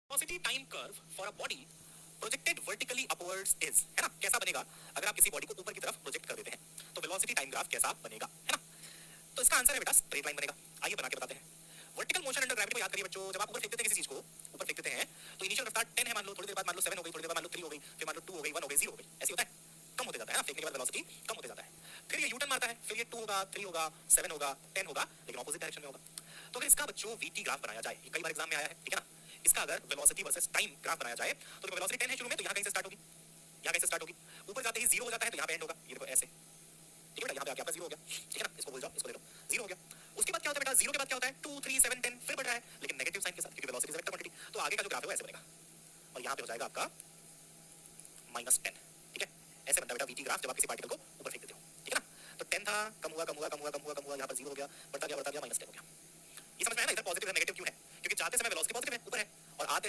Velocity time curve for a body projected vertically upwards is, है ना, कैसा बनेगा अगर आप किसी बॉडी को ऊपर की तरफ प्रोजेक्ट कर देते हैं तो वेलोसिटी टाइम ग्राफ कैसा बनेगा, है ना। तो इसका आंसर है बेटा स्ट्रेट लाइन बनेगा। आइए बना के बताते हैं। वर्टिकल मोशन अंडर ग्रेविटी को याद करिए बच्चों। जब आप ऊपर फेंक देते हैं किसी चीज को, ऊपर फेंक देते हैं तो इनिशियल रफ्तार 10 है मान लो, थोड़ी देर बाद मान लो 7 हो गई, थोड़ी देर बाद मान लो 3 हो गई, फिर मान लो 2 हो गई, 1 हो गई, 0 हो गई, ऐसे होता है। कम होते जाता है ना, फेंकने के बाद वेलोसिटी कम होते जाता है। फिर ये यू टर्न मारता है, फिर ये 2 होगा, 3 होगा, 7 होगा, 10 होगा, लेकिन ऑपोजिट डायरेक्शन में होगा। तो अगर इसका बच्चों वीटी ग्राफ बनाया जाए, ये कई बार एग्जाम में आया है, ठीक है ना। इसका अगर वेलोसिटी वर्सेस टाइम ग्राफ बनाया जाए तो देखो वेलोसिटी 10 है शुरू में, तो यहां कहीं से स्टार्ट होगी, यहां कहीं से स्टार्ट होगी, ऊपर जाते ही 0 हो जाता है तो यहां पे एंड होगा, ये देखो ऐसे, ठीक है बेटा, यहां पे आके आपका 0 हो गया, ठीक है ना। इसको भूल जाओ, इसको ले लो, 0 हो गया। उसके बाद क्या होता है बेटा, 0 के बाद क्या होता है, 2 3 7 10, फिर बढ़ रहा है लेकिन नेगेटिव साइन के साथ, क्योंकि वेलोसिटी इज वेक्टर क्वांटिटी। तो आगे का जो ग्राफ है वो ऐसे बनेगा और यहां पे हो जाएगा आपका -10, ठीक है। ऐसे बनता है बेटा वीटी ग्राफ जब आप किसी पार्टिकल को ऊपर फेंक देते हो, ठीक है ना। तो 10 था, कम हुआ कम हुआ कम हुआ कम हुआ कम हुआ, यहां पर 0 हो गया, बढ़ता गया -10 हो गया। ये समझ में आया ना, इधर पॉजिटिव है नेगेटिव क्यों है, क्योंकि जाते समय वेलोसिटी पॉजिटिव है, ऊपर है, और आते